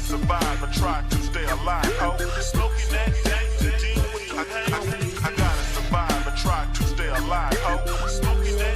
survive and try to stay alive. Oh, smoking that ganja, I gotta survive and try to stay alive. Oh, smoking that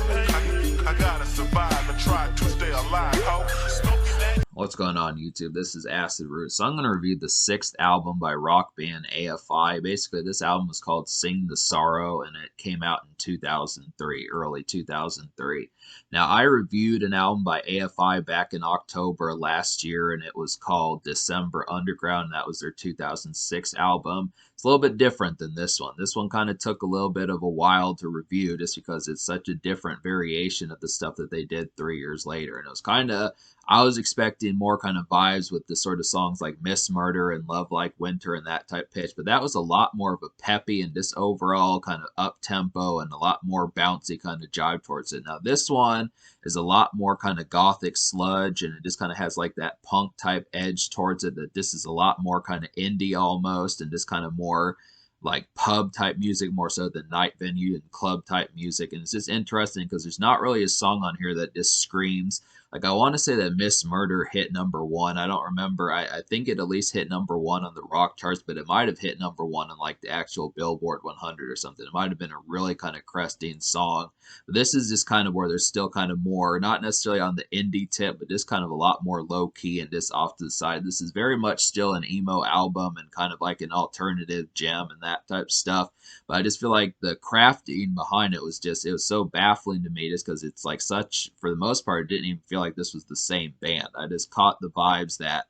ganja, I gotta survive and try to stay alive. Oh, smoking that. What's going on, YouTube? This is Acid Root. So I'm going to review the 6th album by rock band AFI. Basically, this album was called Sing the Sorrow, and it came out in 2003, early 2003. Now, I reviewed an album by AFI back in October last year, and it was called December Underground, and that was their 2006 album. It's a little bit different than this one. This one kind of took a little bit of a while to review just because it's such a different variation of the stuff that they did 3 years later. And it was kind of, I was expecting more kind of vibes with the sort of songs like Miss Murder and Love Like Winter and that type pitch, but that was a lot more of a peppy and just overall kind of up-tempo and a lot more bouncy kind of jive towards it. Now this one is a lot more kind of gothic sludge, and it just kind of has like that punk type edge towards it, that this is a lot more kind of indie almost, and just kind of more like pub type music more so than night venue and club type music. And it's just interesting because there's not really a song on here that just screams. Like, I want to say that Miss Murder hit #1. I don't remember. I think it at least hit #1 on the rock charts, but it might have hit #1 on like the actual Billboard 100 or something. It might have been a really kind of cresting song. But this is just kind of where there's still kind of more, not necessarily on the indie tip, but just kind of a lot more low key and just off to the side. This is very much still an emo album and kind of like an alternative gem and that type of stuff. But I just feel like the crafting behind it was just, it was so baffling to me just because it's like such, for the most part, it didn't even feel like this was the same band. I just caught the vibes that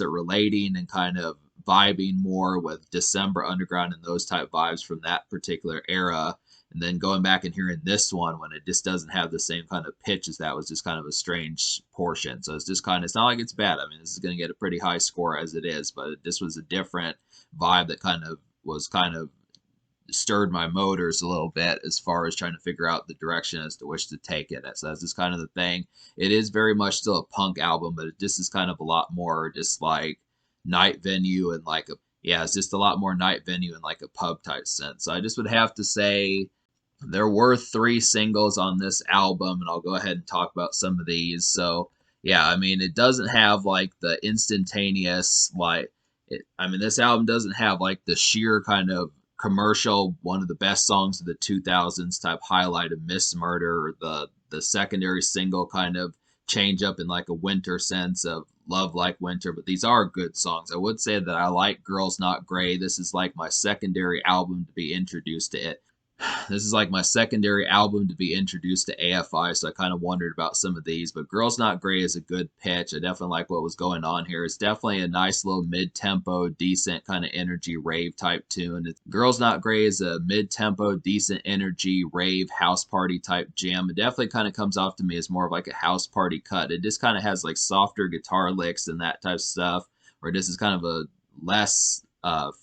relating and kind of vibing more with December Underground and those type vibes from that particular era. And then going back and hearing this one when it just doesn't have the same kind of pitch as that was just kind of a strange portion. So it's just kind of, it's not like it's bad. I mean, this is going to get a pretty high score as it is, but this was a different vibe that kind of stirred my motors a little bit as far as trying to figure out the direction as to which to take it. So that's just kind of the thing. It is very much still a punk album, but it just is kind of a lot more just like night venue and like a, yeah, it's just a lot more night venue and like a pub type sense. So I just would have to say there were 3 singles on this album, and I'll go ahead and talk about some of these. So yeah, I mean, it doesn't have like the instantaneous, like, this album doesn't have like the sheer kind of commercial, one of the best songs of the 2000s type highlight of Miss Murder, or the secondary single kind of change up in like a winter sense of Love Like Winter. But these are good songs. I would say that I like Girls Not Grey. This is like my secondary album to be introduced to it. This is like my secondary album to be introduced to AFI, so I kind of wondered about some of these. But Girls Not Grey is a good pitch. I definitely like what was going on here. It's definitely a nice little mid-tempo, decent kind of energy rave type tune. Girls Not Grey is a mid-tempo, decent energy rave house party type jam. It definitely kind of comes off to me as more of like a house party cut. It just kind of has like softer guitar licks and that type of stuff, where this is kind of a less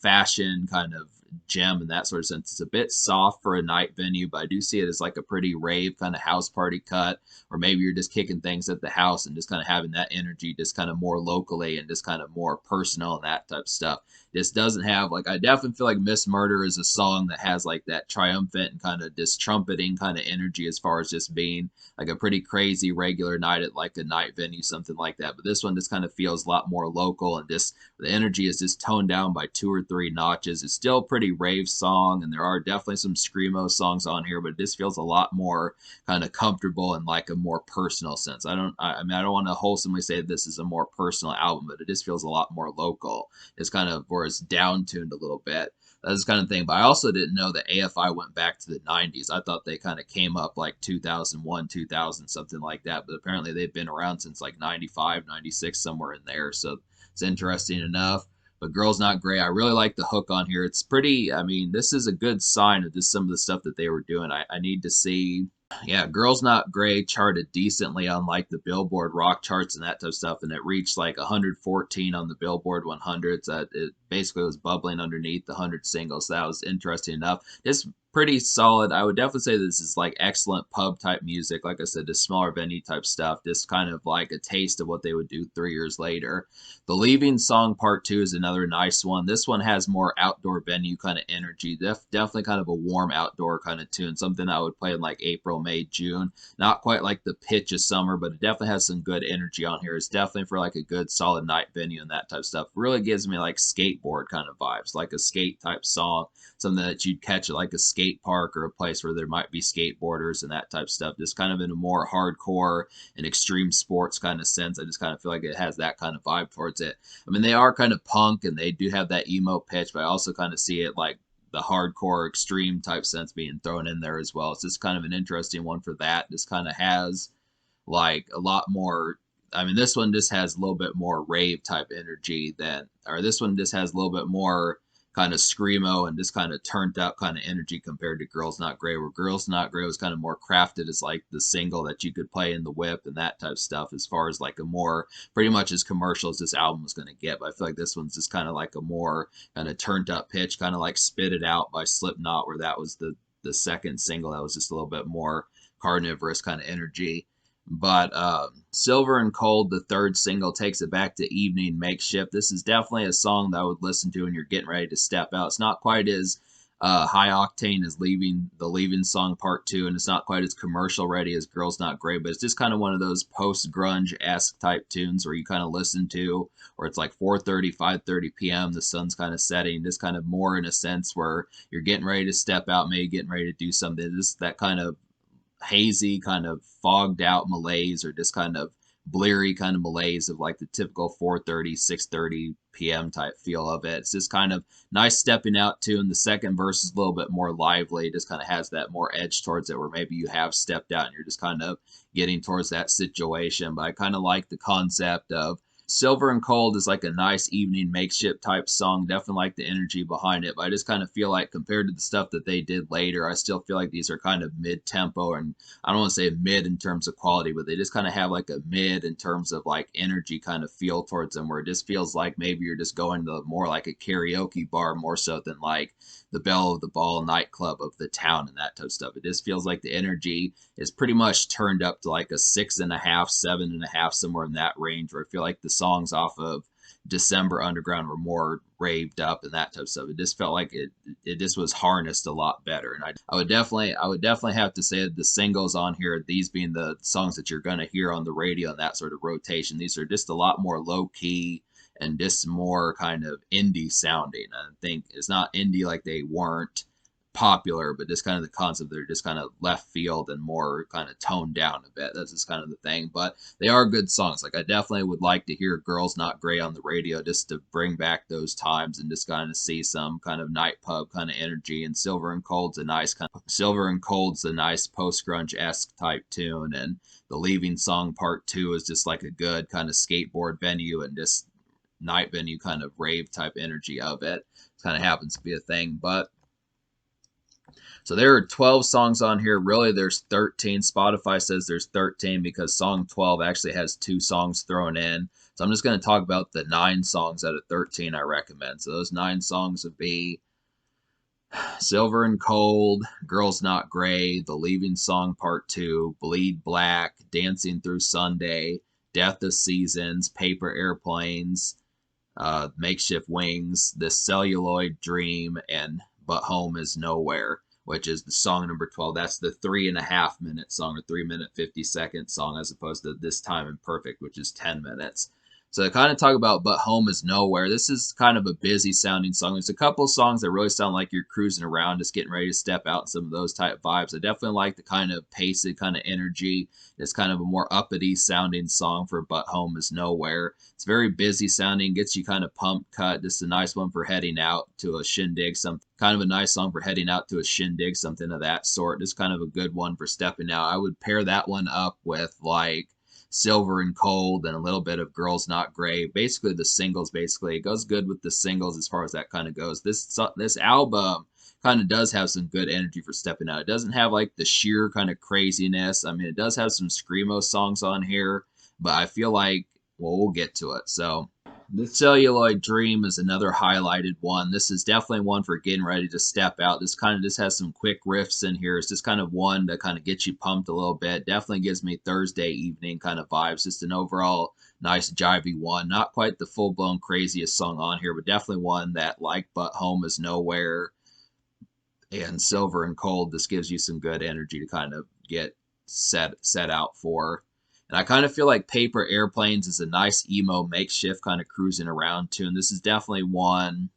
fashion kind of gem in that sort of sense. It's a bit soft for a night venue, but I do see it as like a pretty rave kind of house party cut, or maybe you're just kicking things at the house and just kind of having that energy just kind of more locally and just kind of more personal and that type of stuff. This doesn't have, like, I definitely feel like Miss Murder is a song that has like that triumphant and kind of just trumpeting kind of energy as far as just being like a pretty crazy regular night at like a night venue, something like that. But this one just kind of feels a lot more local, and just the energy is just toned down by 2 or 3 notches. It's still a pretty rave song, and there are definitely some screamo songs on here, but this feels a lot more kind of comfortable in like a more personal sense. I don't want to wholesomely say this is a more personal album, but it just feels a lot more local. It's kind of, or it's down tuned a little bit. That's the kind of thing. But I also didn't know that AFI went back to the 90s. I thought they kind of came up like 2001, 2000, something like that. But apparently they've been around since like 95, 96, somewhere in there. So it's interesting enough. But Girls Not Grey, I really like the hook on here. It's pretty, this is a good sign of just some of the stuff that they were doing. I need to see. Yeah, Girls Not Grey charted decently on like the Billboard rock charts and that type of stuff, and it reached like 114 on the Billboard 100. So it basically was bubbling underneath the 100 singles. So that was interesting enough. It's pretty solid. I would definitely say this is like excellent pub type music. Like I said, this smaller venue type stuff, just kind of like a taste of what they would do 3 years later. The Leaving Song Part 2 is another nice one. This one has more outdoor venue kind of energy. Definitely kind of a warm outdoor kind of tune, something I would play in like April, May, June. Not quite like the pitch of summer, but it definitely has some good energy on here. It's definitely for like a good solid night venue and that type of stuff. Really gives me like skateboard kind of vibes, like a skate type song, something that you'd catch at like a skate park or a place where there might be skateboarders and that type of stuff. Just kind of in a more hardcore and extreme sports kind of sense. I just kind of feel like it has that kind of vibe towards it. I mean, they are kind of punk and they do have that emo pitch, but I also kind of see it like the hardcore extreme type sense being thrown in there as well. It's just kind of an interesting one for that. Just kind of has like a lot more. I mean, this one just has a little bit more rave type energy than, or this one just has a little bit more kind of screamo and just kind of turned up kind of energy compared to Girls Not Grey, where Girls Not Grey was kind of more crafted as like the single that you could play in the whip and that type of stuff, as far as like a more pretty much as commercial as this album was going to get. But I feel like this one's just kind of like a more kind of turned up pitch, kind of like Spit It Out by Slipknot, where that was the second single that was just a little bit more carnivorous kind of energy. But Silver and Cold, the third single, takes it back to Evening Makeshift. This is definitely a song that I would listen to when you're getting ready to step out. It's not quite as high octane as Leaving Song Part 2, and it's not quite as commercial ready as Girls Not Grey, but it's just kind of one of those post-grunge-esque type tunes where you kind of listen to, or it's like 4:30, 5:30 p.m., the sun's kind of setting, just kind of more in a sense where you're getting ready to step out, maybe getting ready to do something. Just that kind of hazy, kind of fogged out malaise, or just kind of bleary kind of malaise of like the typical 4:30, 6:30 p.m. type feel of it. It's just kind of nice stepping out tune. The second verse is a little bit more lively. It just kind of has that more edge towards it, where maybe you have stepped out and you're just kind of getting towards that situation. But I kind of like the concept of Silver and Cold is like a nice evening makeshift type song. Definitely like the energy behind it, but I just kind of feel like compared to the stuff that they did later, I still feel like these are kind of mid tempo, and I don't want to say mid in terms of quality, but they just kind of have like a mid in terms of like energy kind of feel towards them, where it just feels like maybe you're just going to more like a karaoke bar more so than like the Belle of the Ball nightclub of the town and that type of stuff. It just feels like the energy is pretty much turned up to like a 6.5, 7.5, somewhere in that range, where I feel like the songs off of December Underground were more raved up and that type of stuff. It just felt like it just was harnessed a lot better. And I would definitely have to say that the singles on here, these being the songs that you're gonna hear on the radio and that sort of rotation, these are just a lot more low key and just more kind of indie sounding. I think it's not indie like they weren't popular, but just kind of the concept, they're just kind of left field and more kind of toned down a bit. That's just kind of the thing, but they are good songs. Like I definitely would like to hear Girls Not Grey on the radio just to bring back those times and just kind of see some kind of night pub kind of energy. And Silver and Cold's a nice post grunge-esque type tune, and the Leaving Song Part 2 is just like a good kind of skateboard venue and just night venue kind of rave type energy of it. It kind of happens to be a thing. But so there are 12 songs on here. Really, there's 13. Spotify says there's 13 because song 12 actually has 2 songs thrown in. So I'm just going to talk about the 9 songs out of 13 I recommend. So those 9 songs would be Silver and Cold, Girls Not Grey, The Leaving Song Part 2, Bleed Black, Dancing Through Sunday, Death of Seasons, Paper Airplanes, Makeshift Wings, The Celluloid Dream, and But Home Is Nowhere, which is the song number 12. That's the 3.5 minute song, or 3 minute 50-second song, as opposed to This Time Imperfect, which is 10 minutes. So to kind of talk about But Home Is Nowhere, this is kind of a busy sounding song. There's a couple of songs that really sound like you're cruising around, just getting ready to step out, and some of those type vibes. I definitely like the kind of paced kind of energy. It's kind of a more uppity sounding song for But Home Is Nowhere. It's very busy sounding, gets you kind of pumped, cut. Just a nice one for heading out to a shindig, kind of a nice song for heading out to a shindig, something of that sort. Just kind of a good one for stepping out. I would pair that one up with like Silver and Cold and a little bit of Girls Not Grey. Basically the singles, it goes good with the singles as far as that kind of goes. This album kind of does have some good energy for stepping out. It doesn't have like the sheer kind of craziness. I mean, it does have some screamo songs on here, but I feel like, well, we'll get to it. So The Celluloid Dream is another highlighted one. This is definitely one for getting ready to step out. This kind of just has some quick riffs in here. It's just kind of one to kind of get you pumped a little bit. Definitely gives me Thursday evening kind of vibes. Just an overall nice jivey one. Not quite the full-blown craziest song on here, but definitely one that, like But Home Is Nowhere and Silver and Cold, this gives you some good energy to kind of get set out for. And I kind of feel like Paper Airplanes is a nice emo makeshift kind of cruising around tune. This is definitely one.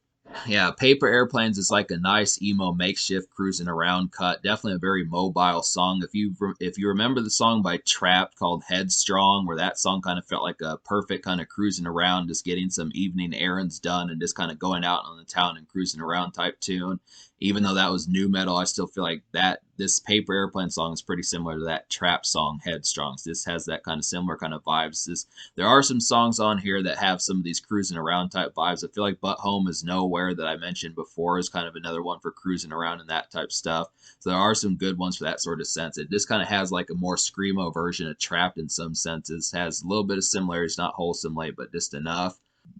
Yeah, Paper Airplanes is like a nice emo makeshift cruising around cut. Definitely a very mobile song. If you remember the song by Trapped called Headstrong, where that song kind of felt like a perfect kind of cruising around, just getting some evening errands done and just kind of going out on the town and cruising around type tune. Even though that was new metal, I still feel like that this Paper Airplane song is pretty similar to that Trapped song Headstrong. So this has that kind of similar kind of vibes. There are some songs on here that have some of these cruising around type vibes. I feel like But Home Is Nowhere that I mentioned before is kind of another one for cruising around and that type stuff. So there are some good ones for that sort of sense. It just kind of has like a more screamo version of Trapped in some senses. Has a little bit of similarities, not wholesomely, but just enough.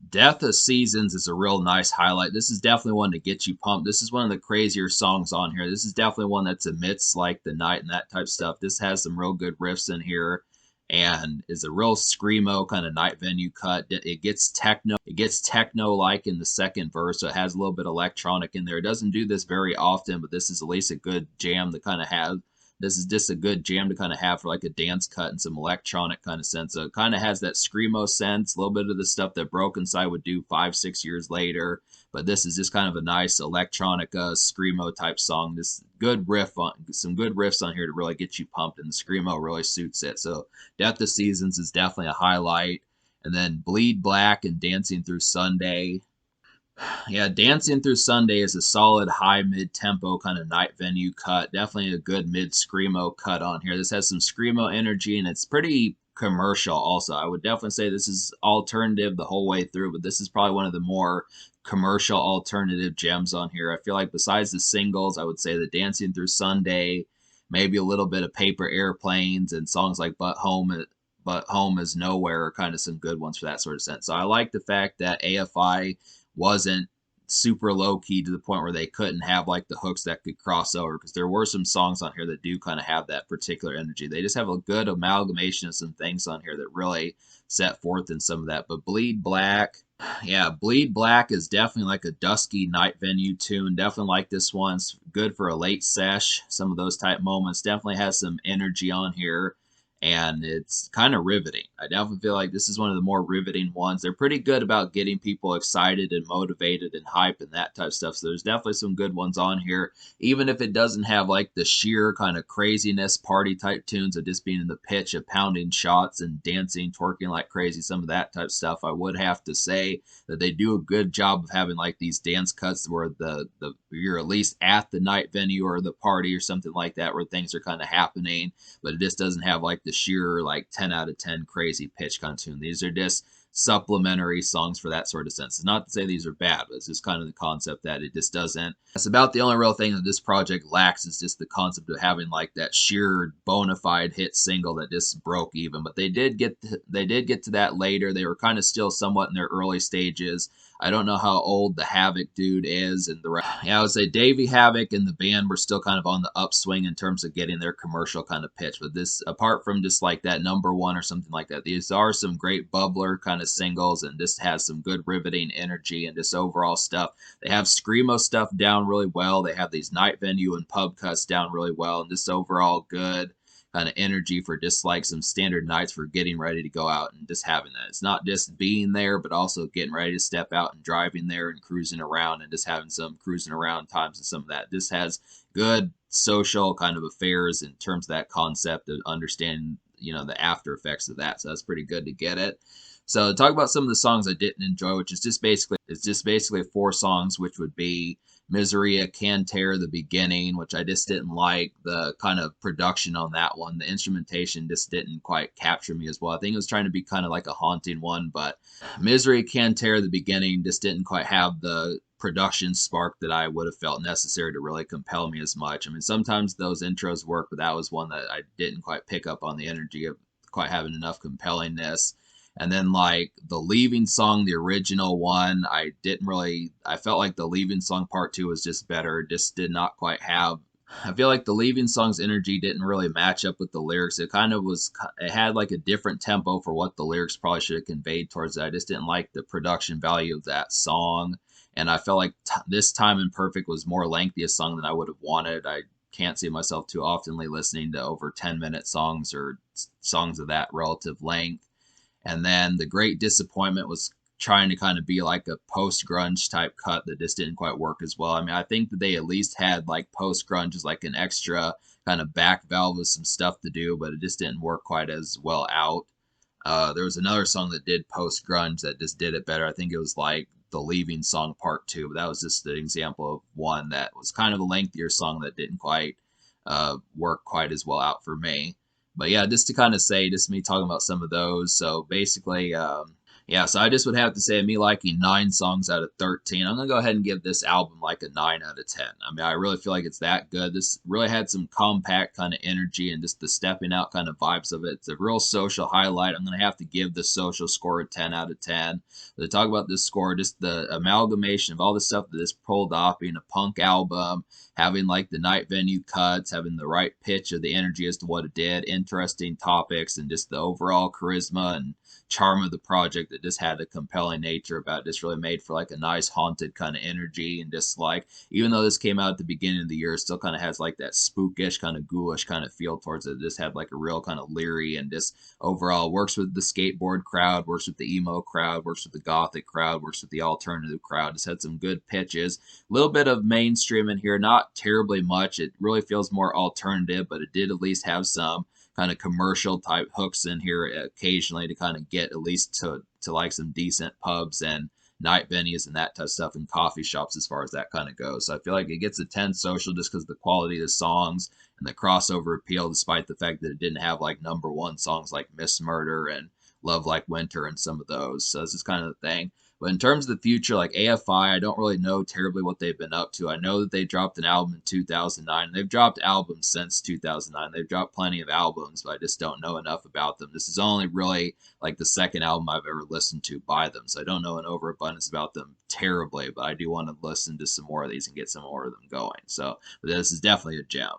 Death of Seasons is a real nice highlight. This is definitely one to get you pumped. This is one of the crazier songs on here. This is definitely one that's amidst like the night and that type stuff. This has some real good riffs in here and is a real screamo kind of night venue cut. It gets techno like in the second verse, so it has a little bit of electronic in there. It doesn't do this very often, but this is at least a good jam to kind of have. This is just a good jam to kind of have for like a dance cut and some electronic kind of sense. So it kind of has that screamo sense, a little bit of the stuff that Broken Side would do 5-6 years later. But this is just kind of a nice electronic screamo type song. This good riff on some good riffs on here to really get you pumped, and the screamo really suits it. So Death of Seasons is definitely a highlight. And then Bleed Black and Dancing Through Sunday. Yeah, Dancing Through Sunday is a solid high mid tempo kind of night venue cut. Definitely a good mid screamo cut on here. This has some screamo energy and it's pretty commercial also. I would definitely say this is alternative the whole way through, but this is probably one of the more commercial alternative gems on here. I feel like besides the singles, I would say the Dancing Through Sunday, maybe a little bit of Paper Airplanes, and songs like But Home Is Nowhere are kind of some good ones for that sort of sense. So I like the fact that AFI wasn't super low key to the point where they couldn't have like the hooks that could cross over, because there were some songs on here that do kind of have that particular energy. They just have a good amalgamation of some things on here that really set forth in some of that. But Bleed Black, yeah, Bleed Black is definitely like a dusky night venue tune. Definitely like this one. It's good for a late sesh, some of those type moments. Definitely has some energy on here. And it's kind of riveting. I definitely feel like this is one of the more riveting ones. They're pretty good about getting people excited and motivated and hype and that type of stuff. So there's definitely some good ones on here. Even if it doesn't have like the sheer kind of craziness party type tunes of just being in the pitch of pounding shots and dancing, twerking like crazy, some of that type of stuff, I would have to say that they do a good job of having like these dance cuts where you're at least at the night venue or the party or something like that where things are kind of happening, but it just doesn't have like the sheer like 10 out of 10 crazy pitch kind of tune. These are just supplementary songs for that sort of sense. It's not to say these are bad, but it's just kind of the concept that it just doesn't. That's about the only real thing that this project lacks, is just the concept of having like that sheer bona fide hit single that just broke even. But they did get to that later. They were kind of still somewhat in their early stages. I don't know how old the Havoc dude is, and the rest. Yeah, I would say Davey Havoc and the band were still kind of on the upswing in terms of getting their commercial kind of pitch. But this, apart from just like that #1 or something like that, these are some great bubbler kind of singles, and this has some good riveting energy and just overall stuff. They have screamo stuff down really well. They have these night venue and pub cuts down really well, and just overall good kind of energy for just like some standard nights for getting ready to go out and just having that. It's not just being there, but also getting ready to step out and driving there and cruising around and just having some cruising around times and some of that. This has good social kind of affairs in terms of that concept of understanding, the after effects of that. So that's pretty good to get it. So talk about some of the songs I didn't enjoy, which is just basically 4 songs, which would be Miseria, Canter, The Beginning, which I just didn't like. The kind of production on that one, the instrumentation just didn't quite capture me as well. I think it was trying to be kind of like a haunting one, but Misery, Canter, The Beginning just didn't quite have the production spark that I would have felt necessary to really compel me as much. I mean, sometimes those intros work, but that was one that I didn't quite pick up on the energy of quite having enough compellingness. And then like the Leaving song, the original one, I felt like the Leaving song part 2 was just better. Just did not quite have, I feel like the Leaving song's energy didn't really match up with the lyrics. It had like a different tempo for what the lyrics probably should have conveyed towards it. I just didn't like the production value of that song. And I felt like this Time Imperfect was more lengthy a song than I would have wanted. I can't see myself too oftenly listening to over 10-minute songs or songs of that relative length. And then the great disappointment was trying to kind of be like a post grunge type cut that just didn't quite work as well. I mean, I think that they at least had like post grunge as like an extra kind of back valve with some stuff to do, but it just didn't work quite as well out. There was another song that did post grunge that just did it better. I think it was like the Leaving Song Part 2, but that was just an example of one that was kind of a lengthier song that didn't quite work quite as well out for me. But yeah, just to kind of say, just me talking about some of those. So basically, yeah, so I just would have to say me liking 9 songs out of 13. I'm gonna go ahead and give this album like a 9 out of 10. I mean, I really feel like it's that good. This really had some compact kind of energy and just the stepping out kind of vibes of it. It's a real social highlight. I'm gonna have to give the social score a 10 out of 10. But to talk about this score, just the amalgamation of all the stuff that this pulled off, being a punk album, having like the night venue cuts, having the right pitch of the energy as to what it did, interesting topics, and just the overall charisma and charm of the project that just had a compelling nature about it. Just really made for like a nice haunted kind of energy, and just like, even though this came out at the beginning of the year, it still kind of has like that spookish kind of ghoulish kind of feel towards it. It just had like a real kind of leery, and just overall works with the skateboard crowd, works with the emo crowd, works with the gothic crowd, works with the alternative crowd. Just had some good pitches, a little bit of mainstream in here, not terribly much. It really feels more alternative, but it did at least have some kind of commercial type hooks in here occasionally to kind of get at least to like some decent pubs and night venues and that type of stuff, and coffee shops as far as that kind of goes. So I feel like it gets a 10 social just because of the quality of the songs and the crossover appeal, despite the fact that it didn't have like #1 songs like Miss Murder and Love Like Winter and some of those. So this is kind of the thing. But in terms of the future, like AFI, I don't really know terribly what they've been up to. I know that they dropped an album in 2009. They've dropped albums since 2009. They've dropped plenty of albums, but I just don't know enough about them. This is only really like the second album I've ever listened to by them, so I don't know an overabundance about them terribly, but I do want to listen to some more of these and get some more of them going. So this is definitely a gem.